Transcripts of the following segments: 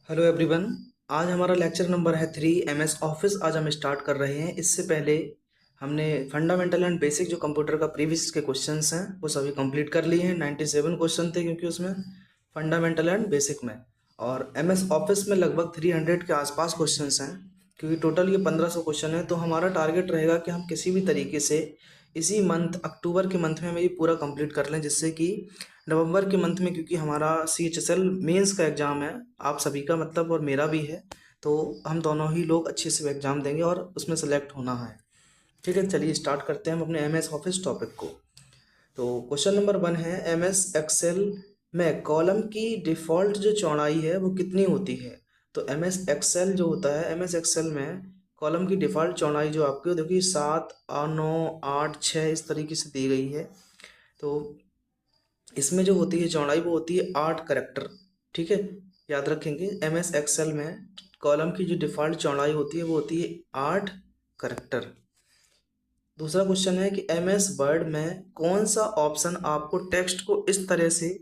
Hello everyone. आज हमारा lecture number है 3 एमएस ऑफिस। आज हम स्टार्ट कर रहे हैं। इससे पहले हमने फंडामेंटल एंड बेसिक जो कंप्यूटर का प्रीवियस के क्वेश्चंस हैं वो सभी कंप्लीट कर लिए हैं। 97 क्वेश्चन थे क्योंकि उसमें फंडामेंटल एंड बेसिक में, और एमएस ऑफिस में लगभग 300 के आसपास क्वेश्चंस हैं क्योंकि टोटल ये 1500 क्वेश्चन है। तो हमारा टारगेट रहेगा कि हम किसी भी तरीके से इसी मंथ अक्टूबर के मंथ में हम ये पूरा कंप्लीट कर लें, जिससे कि नवंबर के मंथ में, क्योंकि हमारा CHSL मेंस का एग्ज़ाम है आप सभी का, मतलब और मेरा भी है, तो हम दोनों ही लोग अच्छे से एग्ज़ाम देंगे और उसमें सेलेक्ट होना है। ठीक है, चलिए स्टार्ट करते हैं हम अपने एमएस ऑफिस टॉपिक को। तो क्वेश्चन नंबर 1 है, एमएस एक्सेल में कॉलम की डिफ़ॉल्ट जो चौड़ाई है वो कितनी होती है। तो एमएस एक्सेल जो होता है, एमएस एक्सेल में कॉलम की डिफ़ॉल्ट चौड़ाई जो आपकी देखिए 7, 9, 8, 6 इस तरीके से दी गई है। तो इसमें जो होती है चौड़ाई वो होती है 8 करेक्टर। ठीक है, याद रखेंगे एमएस एक्सेल में कॉलम की जो डिफ़ॉल्ट चौड़ाई होती है वो होती है 8 करेक्टर। दूसरा क्वेश्चन है कि एमएस वर्ड में कौन सा ऑप्शन आपको टेक्स्ट को इस तरह से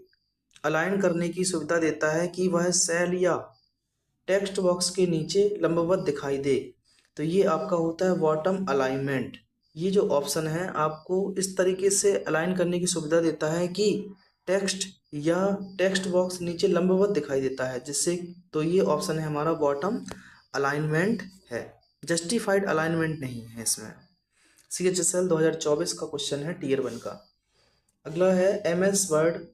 अलाइन करने की सुविधा देता है कि वह सेल या टेक्स्ट बॉक्स के नीचे लंबवत दिखाई दे। तो ये आपका होता है बॉटम अलाइनमेंट। ये जो ऑप्शन है आपको इस तरीके से अलाइन करने की सुविधा देता है कि टेक्स्ट या टेक्स्ट बॉक्स नीचे लंबवत दिखाई देता है, जिससे तो ये ऑप्शन है हमारा बॉटम अलाइनमेंट है, जस्टिफाइड अलाइनमेंट नहीं है इसमें। CHSL 2024 का क्वेश्चन है टीयर 1 का। अगला है, एमएस वर्ड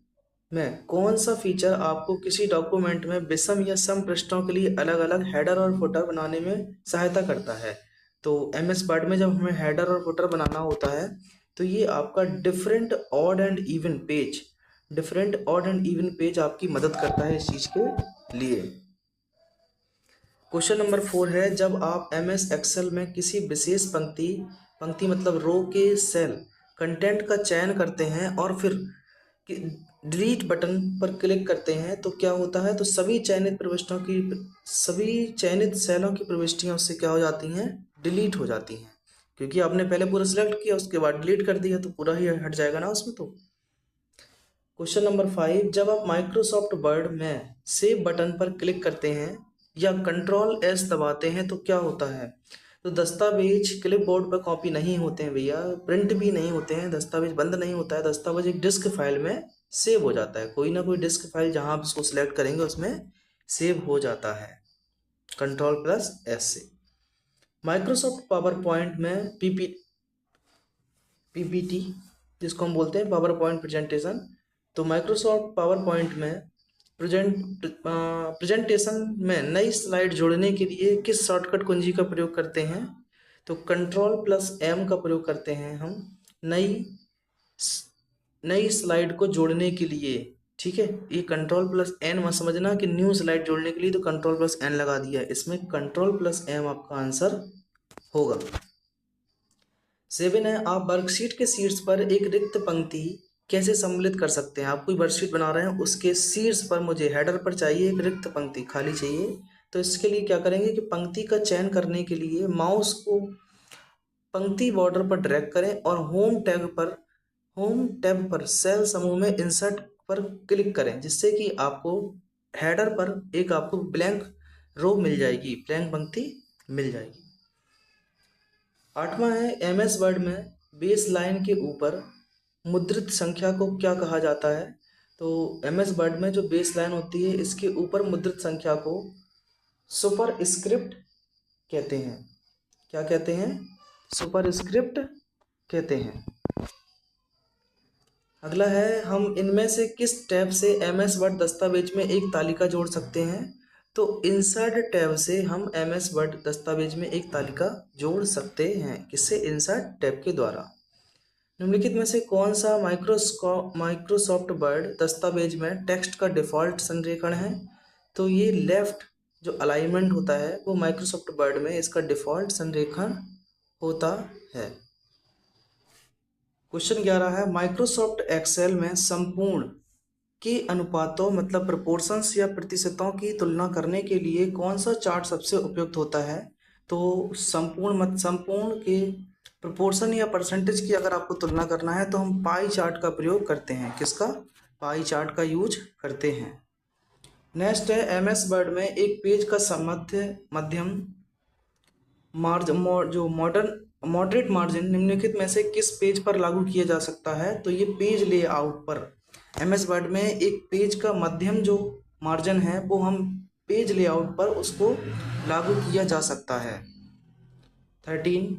में कौन सा फीचर आपको किसी डॉक्यूमेंट में विषम या सम पृष्ठों के लिए अलग अलग हेडर और फुटर बनाने में सहायता करता है। तो एमएस वर्ड में जब हमें हेडर और फुटर बनाना होता है तो ये आपका different odd and even page आपकी मदद करता है इस चीज़ के लिए। क्वेश्चन नंबर 4 है, जब आप एमएस एक्सेल में किसी विशेष पंक्ति मतलब रो के सेल कंटेंट का चयन करते हैं और फिर डिलीट बटन पर क्लिक करते हैं तो क्या होता है। तो सभी चयनित सेलों की प्रविष्टियां उससे क्या हो जाती हैं, डिलीट हो जाती हैं, क्योंकि आपने पहले पूरा सिलेक्ट किया उसके बाद डिलीट कर दिया तो पूरा ही हट जाएगा ना उसमें। तो क्वेश्चन नंबर 5, जब आप माइक्रोसॉफ्ट वर्ड में सेव बटन पर क्लिक करते हैं या Ctrl+S दबाते हैं तो क्या होता है। तो दस्तावेज क्लिपबोर्ड पर कॉपी नहीं होते हैं भैया, प्रिंट भी नहीं होते हैं, दस्तावेज बंद नहीं होता है, दस्तावेज एक डिस्क फाइल में सेव हो जाता है। कोई ना कोई डिस्क फाइल जहां आप उसको सिलेक्ट करेंगे उसमें सेव हो जाता है Ctrl+S से। माइक्रोसॉफ्ट पावर पॉइंट में पीपीटी जिसको हम बोलते हैं पावर पॉइंट प्रेजेंटेशन, तो माइक्रोसॉफ्ट पावर पॉइंट में प्रेजेंटेशन में नई स्लाइड जोड़ने के लिए किस शॉर्टकट कुंजी का प्रयोग करते हैं। तो Ctrl+M का प्रयोग करते हैं हम नई स्लाइड को जोड़ने के लिए। ठीक है, ये Ctrl+N मत समझना कि न्यू स्लाइड जोड़ने के लिए तो Ctrl+N लगा दिया, इसमें Ctrl+M आपका आंसर होगा। 7 है, आप वर्कशीट के शीर्ष पर एक रिक्त पंक्ति कैसे सम्मिलित कर सकते हैं। आप कोई वर्कशीट बना रहे हैं, उसके शीर्ष पर मुझे हेडर पर चाहिए एक रिक्त पंक्ति खाली चाहिए। तो इसके लिए क्या करेंगे कि पंक्ति का चयन करने के लिए माउस को पंक्ति बॉर्डर पर ड्रैग करें और होम टैब पर सेल समूह में इंसर्ट पर क्लिक करें, जिससे कि आपको हेडर पर एक आपको ब्लैंक रो मिल जाएगी, ब्लैंक पंक्ति मिल जाएगी। 8वां है, एमएस वर्ड में बेस लाइन के ऊपर मुद्रित संख्या को क्या कहा जाता है। तो एमएस वर्ड में जो बेस लाइन होती है इसके ऊपर मुद्रित संख्या को सुपरस्क्रिप्ट कहते हैं। क्या कहते हैं, सुपरस्क्रिप्ट कहते हैं। अगला है, हम इनमें से किस टैब से एमएस वर्ड दस्तावेज में एक तालिका जोड़ सकते हैं। तो इंसर्ट टैब से हम एमएस वर्ड दस्तावेज में एक तालिका जोड़ सकते हैं। किससे, इंसर्ट टैब के द्वारा। निम्नलिखित में से कौन सा माइक्रोसॉफ्ट वर्ड दस्तावेज में टेक्स्ट का डिफ़ॉल्ट संरेखण है। तो ये लेफ्ट जो अलाइनमेंट होता है वो माइक्रोसॉफ्ट वर्ड में इसका डिफ़ॉल्ट संरेखण होता है। क्वेश्चन 11 है, माइक्रोसॉफ्ट एक्सेल में संपूर्ण के अनुपातों मतलब प्रोपोर्शंस या प्रतिशतों की तुलना करने के लिए कौन सा चार्ट सबसे उपयुक्त होता है। तो संपूर्ण के प्रोपोर्शन या परसेंटेज की अगर आपको तुलना करना है तो हम पाई चार्ट का प्रयोग करते हैं। किसका, पाई चार्ट का यूज करते हैं। नेक्स्ट है एमएस वर्ड में एक पेज का मध्यम जो मॉडरेट मार्जिन निम्नलिखित में से किस पेज पर लागू किया जा सकता है? तो ये पेज लेआउट पर। एमएस वर्ड में एक पेज का मध्यम जो मार्जिन है वो हम पेज लेआउट पर उसको लागू किया जा सकता है। 13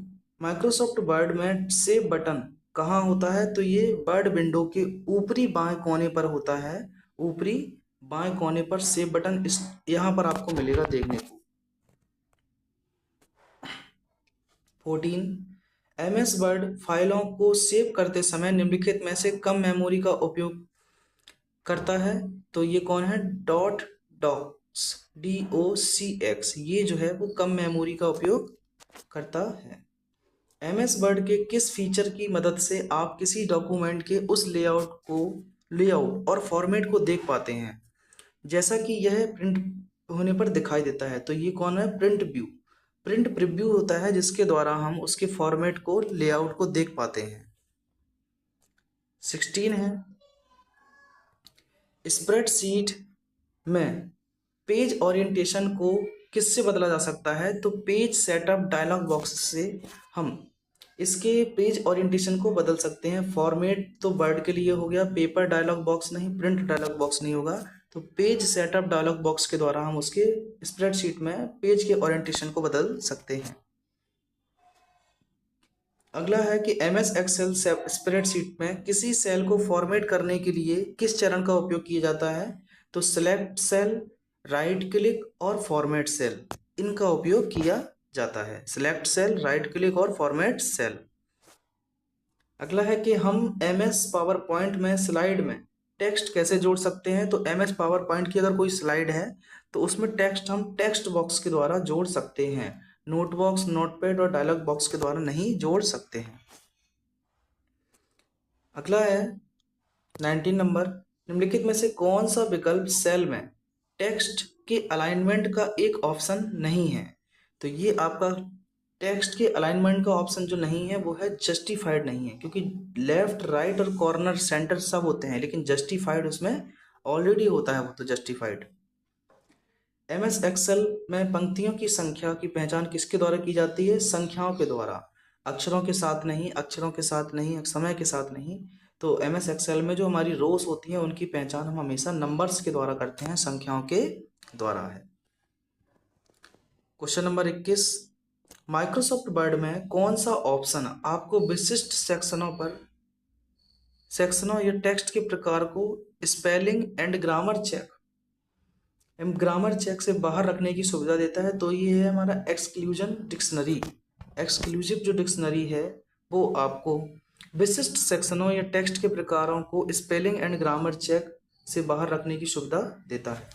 माइक्रोसॉफ्ट वर्ड में सेव बटन कहाँ होता है? तो ये वर्ड विंडो के ऊपरी बाएं कोने पर होता है। ऊपरी बाएं कोने पर सेव बटन इस यहाँ पर आपको मिलेगा देखने को। 14 एमएस वर्ड फाइलों को सेव करते समय निम्नलिखित में से कम मेमोरी का उपयोग करता है? तो ये कौन है? डॉक्स DOCX, ये जो है वो कम मेमोरी का उपयोग करता है। एमएस वर्ड के किस फीचर की मदद से आप किसी डॉक्यूमेंट के उस लेआउट और फॉर्मेट को देख पाते हैं जैसा कि यह प्रिंट होने पर दिखाई देता है? तो ये कौन है? प्रिंट प्रीव्यू होता है जिसके द्वारा हम उसके फॉर्मेट को लेआउट को देख पाते हैं। 16 है स्प्रेडशीट में पेज ओरिएंटेशन को किससे बदला जा सकता है? तो पेज सेटअप डायलॉग बॉक्स से हम इसके पेज ओरिएंटेशन को बदल सकते हैं। फॉर्मेट तो वर्ड के लिए हो गया, पेपर डायलॉग बॉक्स नहीं, प्रिंट डायलॉग बॉक्स नहीं होगा। तो पेज सेटअप डायलॉग बॉक्स के द्वारा हम उसके स्प्रेडशीट में पेज के ओरिएंटेशन को बदल सकते हैं। अगला है कि एमएस एक्सेल स्प्रेडशीट में किसी सेल को फॉर्मेट करने के लिए किस चरण का उपयोग किया जाता है? तो सिलेक्ट सेल, राइट क्लिक और फॉर्मेट सेल, इनका उपयोग किया जाता है। सिलेक्ट सेल, राइट क्लिक और फॉर्मेट सेल। अगला है कि हम एमएस पावर पॉइंट में स्लाइड में टेक्स्ट कैसे जोड़ सकते हैं? तो एमएस पावर पॉइंट की अगर कोई स्लाइड है तो उसमें टेक्स्ट हम टेक्स्ट बॉक्स के द्वारा जोड़ सकते हैं, नोट बॉक्स, नोटपैड और डायलॉग बॉक्स के द्वारा नहीं जोड़ सकते हैं। अगला है 19 नंबर, निम्नलिखित में से कौन सा विकल्प सेल में टेक्स्ट के अलाइनमेंट का एक ऑप्शन नहीं है? तो ये आपका टेक्स्ट के अलाइनमेंट का ऑप्शन जो नहीं है वो है जस्टिफाइड नहीं है, क्योंकि लेफ्ट, राइट और कॉर्नर, सेंटर सब होते हैं, लेकिन जस्टिफाइड उसमें ऑलरेडी होता है, वो तो जस्टिफाइड। एमएस एक्सेल में पंक्तियों की संख्या की पहचान किसके द्वारा की जाती है? संख्याओं के द्वारा, अक्षरों के साथ नहीं, समय के साथ नहीं। तो एमएस एक्सेल में जो हमारी रोज होती हैं उनकी पहचान हम हमेशा नंबर्स के द्वारा करते हैं, संख्याओं के द्वारा है। क्वेश्चन नंबर 21, माइक्रोसॉफ्ट वर्ड में कौन सा ऑप्शन आपको विशिष्ट सेक्शनों या टेक्स्ट के प्रकार को स्पेलिंग एंड ग्रामर चेक से बाहर रखने की सुविधा देता है? तो ये है हमारा एक्सक्लूजन डिक्शनरी। एक्सक्लूसिव जो डिक्शनरी है वो आपको विशिष्ट सेक्शनों या टेक्स्ट के प्रकारों को स्पेलिंग एंड ग्रामर चेक से बाहर रखने की सुविधा देता है।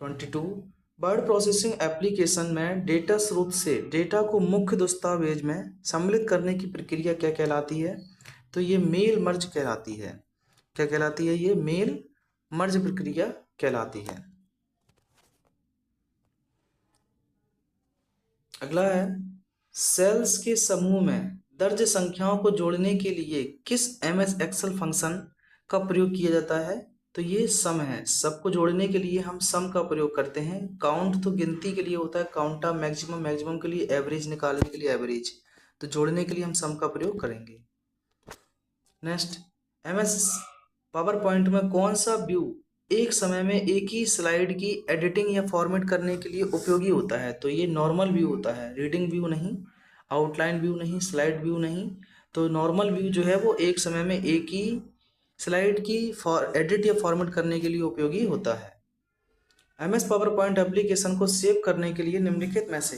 22, वर्ड प्रोसेसिंग एप्लीकेशन में डेटा स्रोत से डेटा को मुख्य दस्तावेज में सम्मिलित करने की प्रक्रिया क्या कहलाती है? तो ये मेल मर्ज कहलाती है। क्या कहलाती है? ये मेल मर्ज प्रक्रिया कहलाती है। अगला है सेल्स के समूह में दर्ज संख्याओं को जोड़ने के लिए किस एमएस एक्सेल फंक्शन का प्रयोग किया जाता है? तो ये सम है। सबको जोड़ने के लिए हम सम का प्रयोग करते हैं। काउंट तो गिनती के लिए होता है, काउंटा मैक्सिमम के लिए, एवरेज निकालने के लिए एवरेज, तो जोड़ने के लिए हम सम का प्रयोग करेंगे। नेक्स्ट, एमएस पावर पॉइंट में कौन सा व्यू एक समय में एक ही स्लाइड की एडिटिंग या फॉर्मेट करने के लिए उपयोगी होता है? तो ये नॉर्मल व्यू होता है, रीडिंग व्यू नहीं, आउटलाइन व्यू नहीं, स्लाइड व्यू नहीं। तो नॉर्मल व्यू जो है वो एक समय में एक ही स्लाइड की एडिट या फॉर्मेट करने के लिए उपयोगी होता है। एमएस पावर पॉइंट एप्लीकेशन को सेव करने के लिए निम्नलिखित में से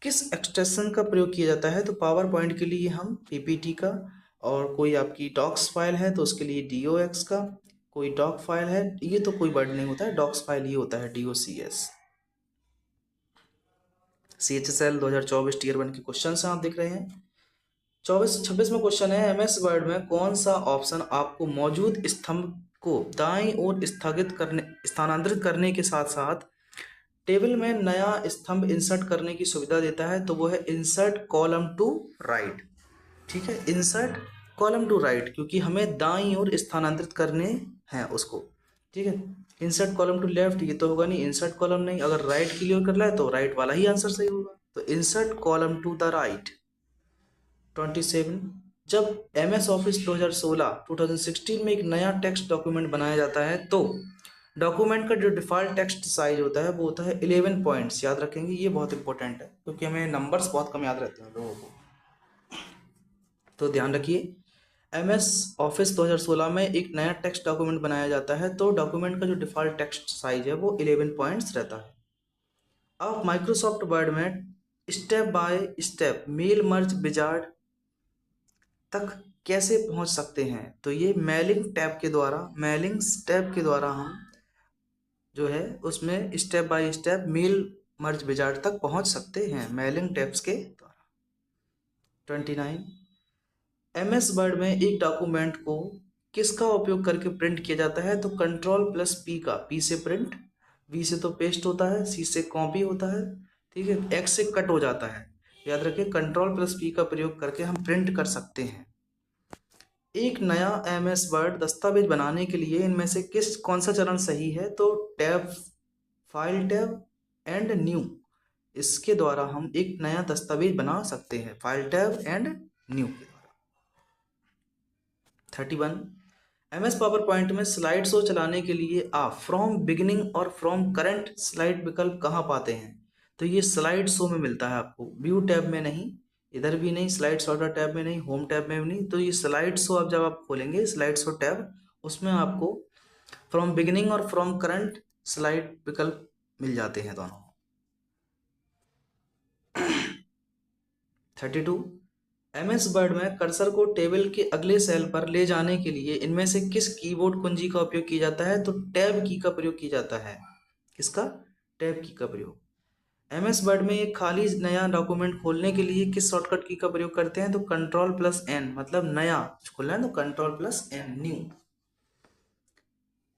किस एक्सटेंशन का प्रयोग किया जाता है? तो पावर पॉइंट के लिए हम पीपीटी का, और कोई आपकी डॉक्स फाइल है तो उसके लिए DOX का, कोई डॉक फाइल है, ये तो कोई वर्ड नहीं होता है, डॉक्स फाइल ये होता है DOCS। CHSL 2024 टीयर 1 के क्वेश्चन आप देख रहे हैं। 26 में क्वेश्चन है, एमएस वर्ड में कौन सा ऑप्शन आपको मौजूद स्तंभ को दाईं ओर स्थानांतरित करने के साथ साथ टेबल में नया स्तंभ इंसर्ट करने की सुविधा देता है? तो वो है इंसर्ट कॉलम टू राइट। ठीक है, इंसर्ट कॉलम टू राइट, क्योंकि हमें दाईं ओर स्थानांतरित करने हैं उसको। ठीक है, इंसर्ट कॉलम टू लेफ्ट, ये तो होगा नहीं, इंसर्ट कॉलम नहीं। अगर राइट क्लियर कर रहा है तो राइट वाला ही आंसर सही होगा। तो insert column to the right. 27, जब MS ऑफिस 2016 में एक नया टेक्स्ट डॉक्यूमेंट बनाया जाता है तो डॉक्यूमेंट का जो डिफॉल्ट टेक्स्ट साइज होता है वो होता है 11 पॉइंट्स। याद रखेंगे, ये बहुत इंपॉर्टेंट है क्योंकि हमें नंबर्स बहुत कम याद रहते हैं लोगों को, तो ध्यान रखिए। MS ऑफिस 2016 में एक नया टेक्स्ट डॉक्यूमेंट बनाया जाता है तो डॉक्यूमेंट का जो डिफॉल्ट टेक्स्ट साइज है वो 11 पॉइंट्स रहता है। आप माइक्रोसॉफ्ट वर्ड में step by step mail merge wizard तक कैसे पहुंच सकते हैं? तो ये मेलिंग टैब के द्वारा, मेलिंग टैब के द्वारा हम जो है उसमें step by step mail merge wizard तक पहुंच सकते हैं मेलिंग टैब्स के द्वारा। 29, MS वर्ड में एक डॉक्यूमेंट को किसका उपयोग करके प्रिंट किया जाता है? तो Ctrl+P का, P से प्रिंट, V से तो पेस्ट होता है, C से कॉपी होता है, ठीक है, X से कट हो जाता है। याद रखिए Ctrl+P का प्रयोग करके हम प्रिंट कर सकते हैं। एक नया MS वर्ड दस्तावेज बनाने के लिए इनमें से कौन सा चरण सही है? तो tab, file tab and new, इसके द्वारा हम एक नया दस्तावेज बना सकते हैं, फाइल टैब एंड न्यू के द्वारा। 31, MS पावर पॉइंट में स्लाइड शो चलाने के लिए आप फ्रॉम बिगिनिंग और फ्रॉम करंट स्लाइड विकल्प कहाँ पाते हैं? तो ये स्लाइड शो में मिलता है आपको, व्यू टैब में नहीं, इधर भी नहीं, स्लाइड शॉर्टर टैब में नहीं, होम टैब में भी नहीं। तो ये स्लाइड शो अब जब आप खोलेंगे स्लाइड शो टैब, उसमें आपको फ्रॉम बिगिनिंग और फ्रॉम करंट स्लाइड विकल्प मिल जाते हैं दोनों। 32, MS वर्ड में कर्सर को टेबल के अगले सेल पर ले जाने के लिए इनमें से किस कीबोर्ड कुंजी का उपयोग किया जाता है? तो टैब की का प्रयोग किया जाता है। किसका? टैब की का प्रयोग। MS वर्ड में एक खाली नया डॉक्यूमेंट खोलने के लिए किस शॉर्टकट की का प्रयोग करते हैं? तो Ctrl+N, मतलब नया खोलना है तो Ctrl+N, न्यू।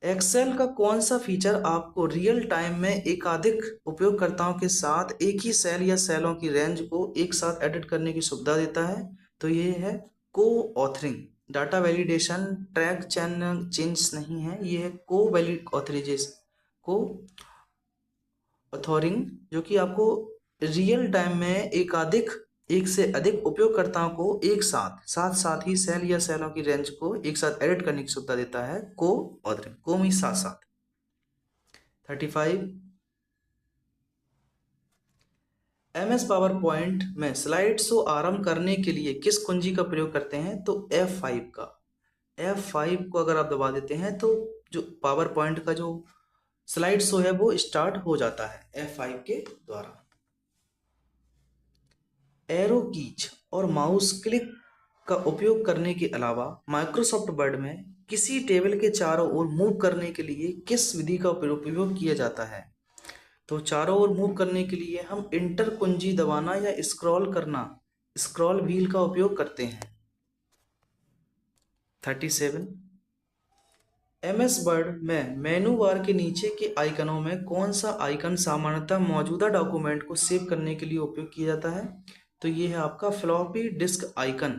एक्सेल का कौन सा फीचर आपको रियल टाइम में एकाधिक उपयोगकर्ताओं के साथ एक ही सेल या सेलों की रेंज को एक साथ एडिट करने की सुविधा देता है? तो ये है को authoring. Data validation, track channel change नहीं है, ये है को वैलिड ऑथराइजेशन, को ऑथरिंग, जो कि आपको रियल टाइम में एक से अधिक उपयोगकर्ताओं को एक साथ ही सेल या सेलों की रेंज को एक साथ एडिट करने की सुविधा देता है, को ऑथरिंग, को में साथ साथ। 35, MS पावर पॉइंट में स्लाइड शो आरंभ करने के लिए किस कुंजी का प्रयोग करते हैं? तो F5 का। F5 को अगर आप दबा देते हैं तो जो पावर पॉइंट का जो स्लाइड शो है वो स्टार्ट हो जाता है F5 के द्वारा। एरो कीज और माउस क्लिक का उपयोग करने के अलावा माइक्रोसॉफ्ट वर्ड में किसी टेबल के चारों ओर मूव करने के लिए किस विधि का उपयोग किया जाता है? तो चारों ओर मूव करने के लिए हम इंटर कुंजी दबाना या स्क्रॉल करना, स्क्रॉल व्हील का उपयोग करते हैं। 37, MS वर्ड में मेनू बार के नीचे के आइकनों में कौन सा आइकन सामान्यतः मौजूदा डॉक्यूमेंट को सेव करने के लिए उपयोग किया जाता है? तो ये है आपका फ्लॉपी डिस्क आइकन,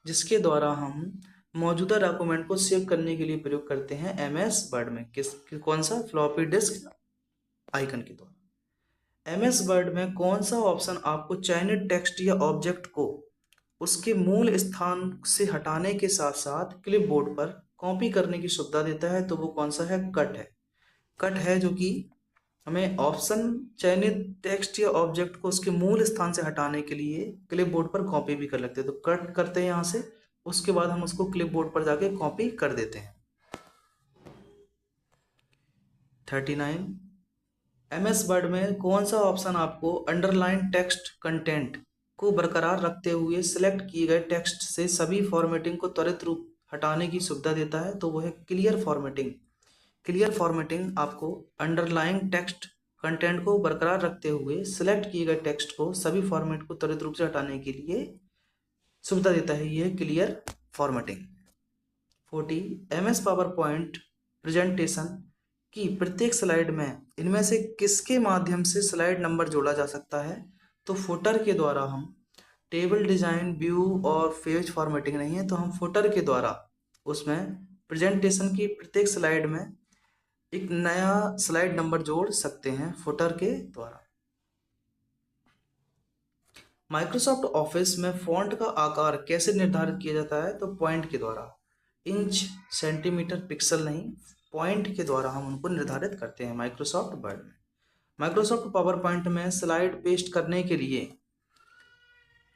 जिसके द्वारा हम मौजूदा डॉक्यूमेंट को सेव करने के लिए प्रयोग करते हैं MS वर्ड में। कौन सा? फ्लॉपी डिस्क आइकन के द्वारा। MS वर्ड में कौन सा ऑप्शन आपको चयनित टेक्स्ट या ऑब्जेक्ट को उसके मूल स्थान से हटाने के साथ साथ क्लिपबोर्ड पर कॉपी करने की सुविधा देता है? तो वो कौन सा है? कट है। कट है, जो कि हमें ऑप्शन चयनित टेक्स्ट या ऑब्जेक्ट को उसके मूल स्थान से हटाने के लिए क्लिपबोर्ड पर कॉपी भी कर लेते हैं। तो कट करते हैं यहाँ से, उसके बाद हम उसको क्लिपबोर्ड पर जाके कॉपी कर देते हैं। 39, MS वर्ड में कौन सा ऑप्शन आपको अंडरलाइन टेक्स्ट कंटेंट को बरकरार रखते हुए सिलेक्ट किए गए टेक्स्ट से सभी फॉर्मेटिंग को त्वरित रूप हटाने की सुविधा देता है? तो वो है क्लियर फॉर्मेटिंग। क्लियर फॉर्मेटिंग आपको अंडरलाइन टेक्स्ट कंटेंट को बरकरार रखते हुए सिलेक्ट किए गए टेक्स्ट को सभी फॉर्मेट को त्वरित रूप से हटाने के लिए सुविधा देता है, ये clear formatting. 40, MS power point presentation की प्रत्येक स्लाइड में इनमें से किसके माध्यम से स्लाइड नंबर जोड़ा जा सकता है? तो फुटर के द्वारा। हम टेबल डिजाइन, व्यू और पेज फॉर्मेटिंग नहीं है, तो हम फुटर के द्वारा उसमें प्रेजेंटेशन की प्रत्येक स्लाइड में एक नया स्लाइड नंबर जोड़ सकते हैं फुटर के द्वारा। माइक्रोसॉफ्ट ऑफिस में फॉन्ट का आकार कैसे निर्धारित किया जाता है? तो पॉइंट के द्वारा, इंच, सेंटीमीटर, पिक्सल नहीं, पॉइंट के द्वारा हम उनको निर्धारित करते हैं माइक्रोसॉफ्ट वर्ड में। माइक्रोसॉफ्ट पावर पॉइंट में स्लाइड पेस्ट करने के लिए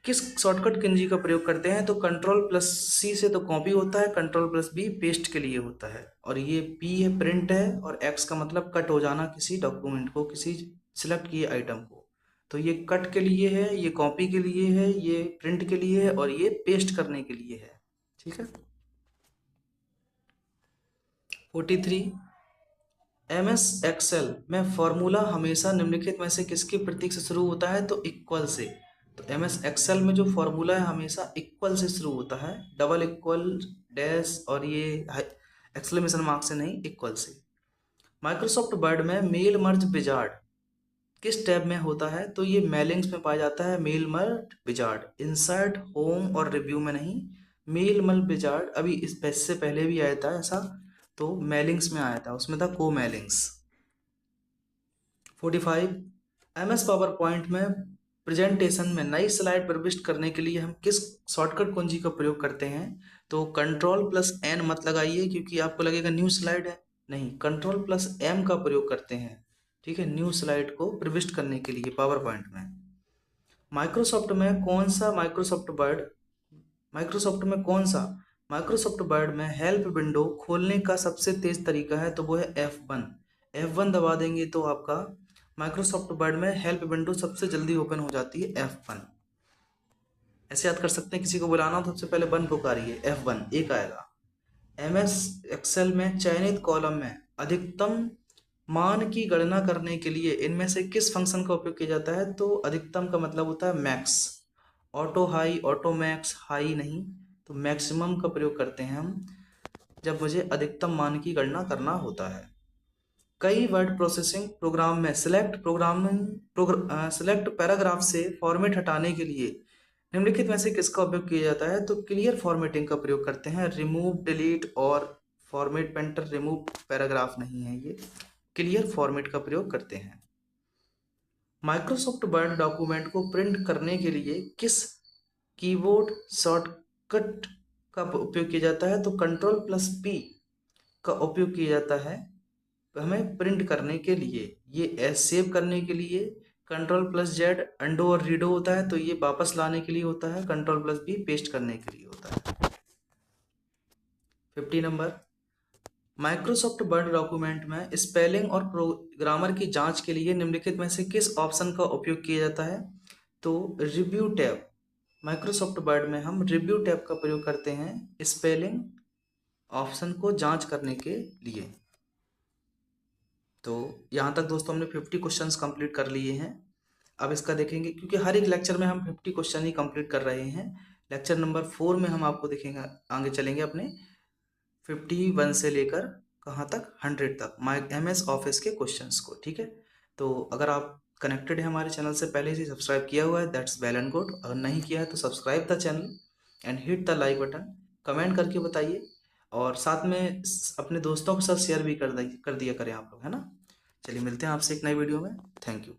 किस शॉर्टकट कुंजी का प्रयोग करते हैं? तो Ctrl+C से तो कॉपी होता है, Ctrl+B पेस्ट के लिए होता है, और ये P है प्रिंट है, और X का मतलब कट हो जाना किसी डॉक्यूमेंट को, किसी सिलेक्ट किए आइटम को। तो ये कट के लिए है, ये कॉपी के लिए है, ये प्रिंट के लिए है, और ये पेस्ट करने के लिए है। ठीक है। 43, MS एक्सेल में फॉर्मूला हमेशा निम्नलिखित में से किसके प्रतीक से शुरू होता है? तो इक्वल से। तो MS एक्सेल में जो फॉर्मूला है हमेशा इक्वल से शुरू होता है, डबल इक्वल, डैश और ये एक्सक्लेमेशन मार्क से नहीं, इक्वल से। माइक्रोसॉफ्ट वर्ड में मेल मर्ज विजार्ड किस टैब में होता है? तो ये मेलिंग्स में पाया जाता है, mail merge wizard, insert, home और रिव्यू में नहीं। मेल मर्ज विजार्ड अभी इससे पहले भी आया था ऐसा, तो मेलिंग्स में आया था, उसमें था को मेलिंग्स। 45, MS पावर पॉइंट में प्रेजेंटेशन में नई स्लाइड प्रविष्ट करने के लिए हम किस शॉर्टकट कुंजी का प्रयोग करते हैं? तो Ctrl+N मत लगाइए, क्योंकि आपको लगेगा न्यू स्लाइड है, नहीं, Ctrl+M का प्रयोग करते हैं। ठीक है, न्यू स्लाइड को प्रविष्ट करने के लिए पावर पॉइंट में। माइक्रोसॉफ्ट में कौन सा माइक्रोसॉफ्ट वर्ड में हेल्प विंडो खोलने का सबसे तेज तरीका है? तो वो है F1। F1 दबा देंगे तो आपका माइक्रोसॉफ्ट वर्ड में हेल्प विंडो सबसे जल्दी ओपन हो जाती है, F1। ऐसे याद कर सकते हैं, किसी को बुलाना हो तो सबसे पहले 1 पुकारिए, F1 एक आएगा। MS एक्सेल में चयनित कॉलम में अधिकतम मान की गणना करने के लिए इनमें से किस फंक्शन का उपयोग किया जाता है? तो अधिकतम का मतलब होता है max, auto high, auto max, high नहीं, तो मैक्सिमम का प्रयोग करते हैं हम जब मुझे अधिकतम मान की गणना करना होता है। कई वर्ड प्रोसेसिंग प्रोग्राम में सिलेक्ट पैराग्राफ से फॉर्मेट हटाने के लिए निम्नलिखित में से किसका उपयोग किया जाता है? तो क्लियर फॉर्मेटिंग का प्रयोग करते हैं, रिमूव, डिलीट और फॉर्मेट पेंटर, रिमूव पैराग्राफ नहीं है, ये क्लियर फॉर्मेट का प्रयोग करते हैं। माइक्रोसॉफ्ट वर्ड डॉक्यूमेंट को प्रिंट करने के लिए किस कीबोर्ड शॉर्टकट का उपयोग किया जाता है? तो Ctrl+P का उपयोग किया जाता है हमें प्रिंट करने के लिए। ये सेव करने के लिए Ctrl+Z अंडो और रीडो होता है, तो ये वापस लाने के लिए होता है, Ctrl+B पेस्ट करने के लिए होता है। 50 नंबर, माइक्रोसॉफ्ट वर्ड डॉक्यूमेंट में स्पेलिंग और ग्रामर की जांच के लिए निम्नलिखित में से किस ऑप्शन का उपयोग किया जाता है? तो रिव्यू टैब। माइक्रोसॉफ्ट वर्ड में हम रिव्यू टैब का प्रयोग करते हैं स्पेलिंग ऑप्शन को जांच करने के लिए। तो यहाँ तक दोस्तों हमने 50 क्वेश्चंस कंप्लीट कर लिए हैं। अब इसका देखेंगे, क्योंकि हर एक लेक्चर में हम 50 क्वेश्चन ही कंप्लीट कर रहे हैं। लेक्चर नंबर 4 में हम आपको देखेंगे, आगे चलेंगे अपने 51 से लेकर कहाँ तक, 100 तक MS ऑफिस के क्वेश्चंस को। ठीक है, तो अगर आप कनेक्टेड है हमारे चैनल से, पहले से सब्सक्राइब किया हुआ है, दैट्स वेल एंड गुड। अगर नहीं किया है तो subscribe the channel and hit the like button, comment करके बताइए, और साथ में अपने दोस्तों के साथ शेयर भी कर दिया करें आप लोग, है ना। चलिए मिलते हैं आपसे एक नई वीडियो में। Thank you.